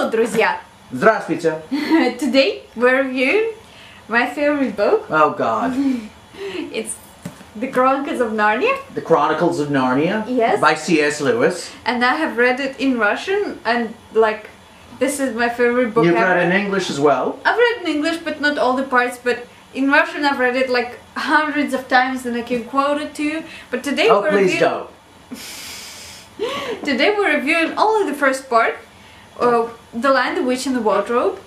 Hello, друзья! Здравствуйте! Today we're reviewing my favorite book. Oh God. It's The Chronicles of Narnia. The Chronicles of Narnia. Yes. By C.S. Lewis. And I have read it in Russian, and like, this is my favorite book You've ever. read it in English as well. I've read it in English, but not all the parts, but in Russian I've read it like hundreds of times and I can quote it to you. But today Oh, please don't. Today we're reviewing only the first part, The Lion, the Witch and the Wardrobe.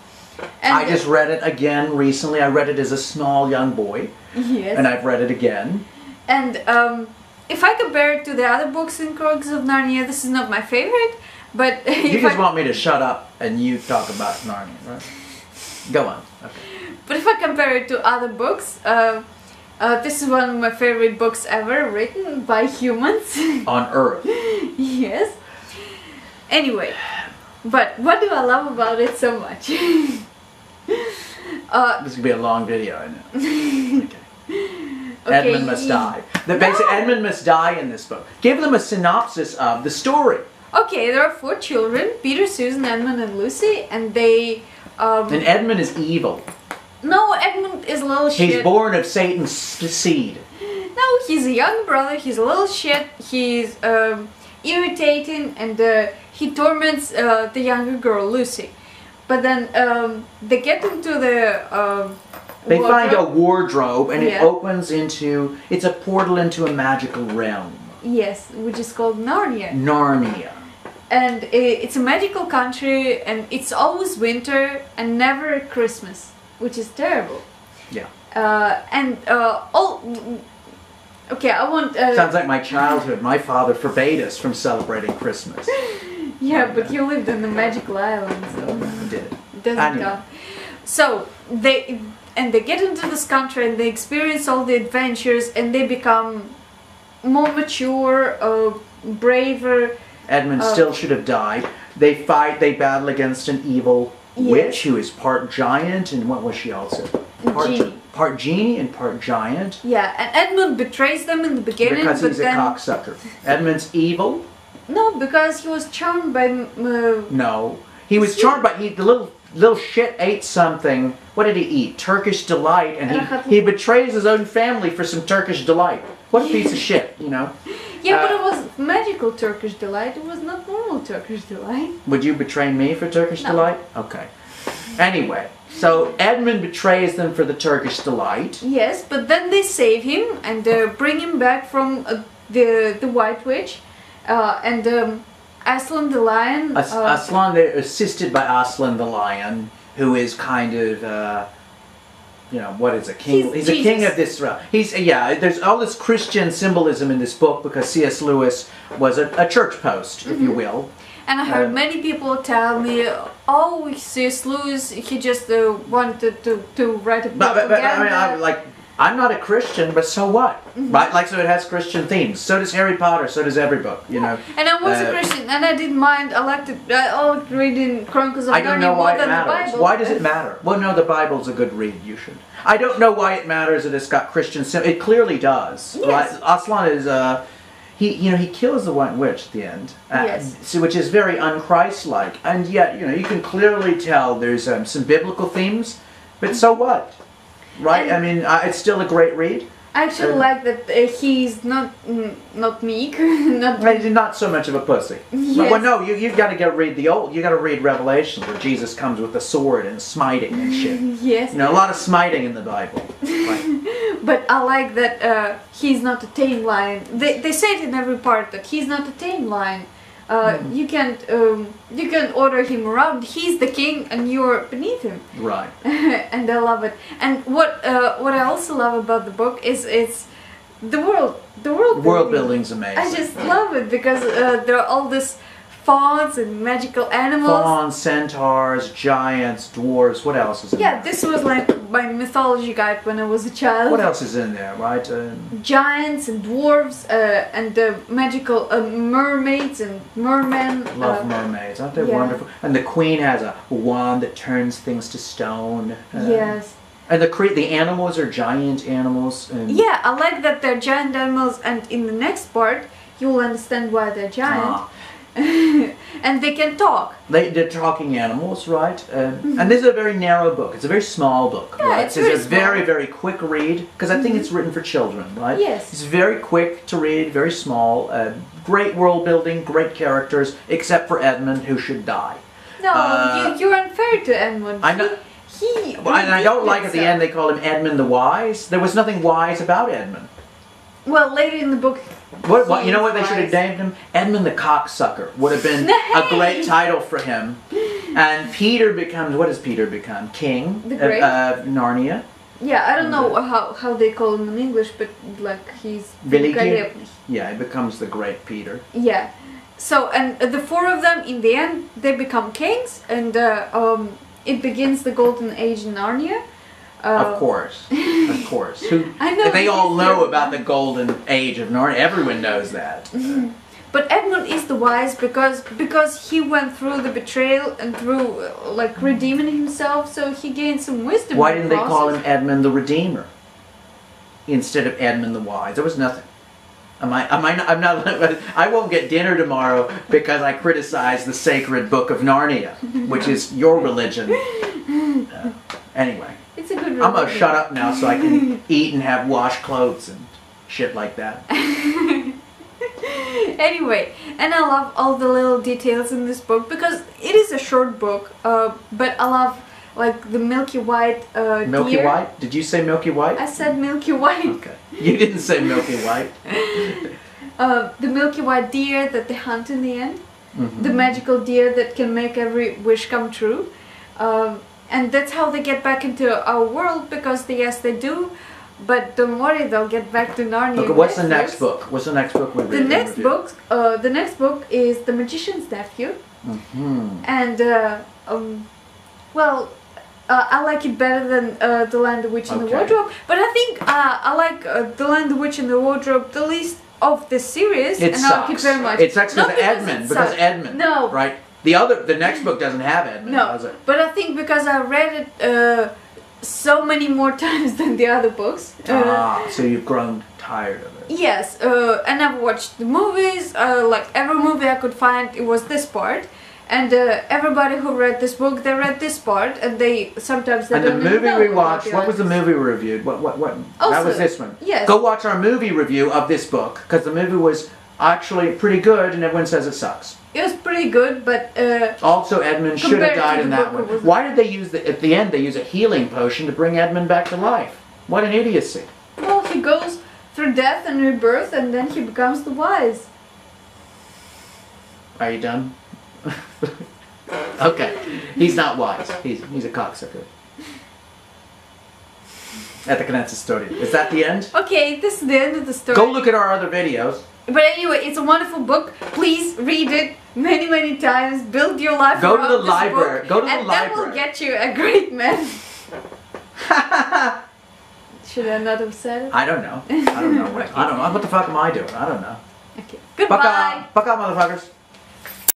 And I just read it again recently. I read it as a small young boy. Yes. And I've read it again. And if I compare it to the other books in Chronicles of Narnia, this is not my favorite. But you just want me to shut up and you talk about Narnia, right? Go on. Okay. But if I compare it to other books, this is one of my favorite books ever written by humans. On Earth. Yes. Anyway, but what do I love about it so much? This is gonna be a long video, I know. Okay. Edmund must die. Edmund must die in this book. Give them a synopsis of the story. Okay, there are 4 children: Peter, Susan, Edmund, and Lucy, and they. And Edmund is evil. No, Edmund is a little shit. He's born of Satan's seed. No, he's a young brother. He's a little shit. He's irritating, and he torments the younger girl, Lucy. But then they get into the They wardrobe. find a wardrobe, and it Yeah. opens into, it's a portal into a magical realm. Yes, which is called Narnia. Narnia. And it's a magical country, and it's always winter and never Christmas, which is terrible. Yeah. Okay, I want. Sounds like my childhood. My father forbade us from celebrating Christmas. Yeah, but you lived in the magical island, so I did. it doesn't count. So they get into this country and they experience all the adventures, and they become more mature, braver. Edmund still should have died. They fight, they battle against an evil witch who is part giant, and what was she also? Part genie and part giant. Yeah, and Edmund betrays them in the beginning. Because but he's a then, cocksucker. Edmund's evil? No, because he was charmed by... No. He was charmed by... the little shit ate something. What did he eat? Turkish delight. And he betrays his own family for some Turkish delight. What a piece of shit, you know? Yeah, but it was magical Turkish delight. It was not normal Turkish delight. Would you betray me for Turkish delight? Okay. Anyway, so Edmund betrays them for the Turkish delight. Yes, but then they save him and bring him back from the White Witch. And Aslan the Lion... Aslan, they're assisted by Aslan the Lion, who is kind of... you know, what is a king? He's a king of this realm. There's all this Christian symbolism in this book because C.S. Lewis was a church post, if you will. And I heard many people tell me, oh, C.S. Lewis, he just wanted to write a propaganda. But I mean, I'm not a Christian, but so what? Right? Like, so it has Christian themes. So does Harry Potter, so does every book, you know. And I was a Christian, and I didn't mind. I liked reading Chronicles of Narnia. I don't know why it matters. Bible. Why does it matter? Well, no, the Bible's a good read. You should. I don't know why it matters that it's got Christian symbols. It clearly does. Yes. Right? Aslan is, he kills the White Witch at the end. Yes. Which is very un-Christ-like. And yet, you know, you can clearly tell there's some biblical themes. But so what? Right? I mean, it's still a great read. I actually like that he's not meek, not so much of a pussy. Yes. Well, no, you've got to read the old. You got to read Revelation, where Jesus comes with a sword and smiting and shit. Yes. You know, a lot of smiting in the Bible. Right. But I like that he's not a tame lion. They say it in every part that he's not a tame lion. You can order him around. He's the king, and you're beneath him. Right. And I love it. And what I also love about the book is it's the world. The world building's amazing. I just love it because there are all these fauns and magical animals. Fauns, centaurs, giants, dwarves. What else is in there? Yeah, this was like my mythology guide when I was a child. What else is in there, right? Giants and dwarves and magical mermaids and mermen. Love mermaids, aren't they wonderful? And the queen has a wand that turns things to stone. Yes. And the animals are giant animals. Yeah, I like that they're giant animals, and in the next part you will understand why they're giant. and they can talk. They're talking animals, right? And this is a very narrow book. It's a very small book. Yeah, right? it's a very, small. very quick read, because I think it's written for children, right? Yes. It's very quick to read, very small, great world building, great characters, except for Edmund, who should die. No, you're unfair to Edmund. I know. And I don't like at the end they call him Edmund the Wise. There was nothing wise about Edmund. Well, later in the book... What you know what they should have named him? Edmund the Cocksucker would have been a great title for him. And Peter becomes, what does Peter become? King of Narnia. Yeah, I don't know how they call him in English, but like he's... Yeah, he becomes the Great Peter. Yeah. So, and the four of them, in the end, they become kings, and it begins the Golden Age in Narnia. Of course. I know. They all know about the Golden Age of Narnia. Everyone knows that. But Edmund is the wise because he went through the betrayal and through like redeeming himself, so he gained some wisdom. Why didn't they call him Edmund the Redeemer instead of Edmund the Wise? There was nothing. I'm not. I won't get dinner tomorrow because I criticize the sacred book of Narnia, which is your religion. Anyway, it's a good religion. I'm gonna shut up now so I can eat and have washed clothes and shit like that. Anyway, and I love all the little details in this book because it is a short book, but I love like the milky white Milky deer. White? Did you say Milky White? I said milky white. Okay. You didn't say Milky White. The milky white deer that they hunt in the end. The magical deer that can make every wish come true. And that's how they get back into our world because yes, they do. But don't worry, they'll get back to Narnia. Okay, what's the next book? What's the next book we read? The next book is The Magician's Nephew. And well, I like it better than The Lion, the Witch, and the Wardrobe. But I think I like The Lion, the Witch, and the Wardrobe the least of the series. It and sucks. I like it very much. It sucks because Edmund. No. Right. The next book doesn't have Edmund, does it? But I think because I read it so many more times than the other books. So you've grown tired of it. Yes, and I've watched the movies, like every movie I could find, it was this part. And everybody who read this book, they read this part, and sometimes they don't the movie know we watched, about what was the movie we reviewed? What? Also, that was this one. Yes. Go watch our movie review of this book, because the movie was actually pretty good, and everyone says it sucks. It was pretty good, but... also, Edmund should have died in that one. Why did they use, at the end, they use a healing potion to bring Edmund back to life? What an idiocy. Well, he goes through death and rebirth, and then he becomes the wise. Are you done? Okay. He's not wise. He's a cocksucker. Esta que nessa story. Is that the end? Okay, this is the end of the story. Go look at our other videos. But anyway, it's a wonderful book. Please read it many times. Build your life around this Go to the library. And that will get you a great man. Should I not have said it? I don't know. I don't know. I don't know. What the fuck am I doing? I don't know. Okay. Goodbye. Fuck out, motherfuckers.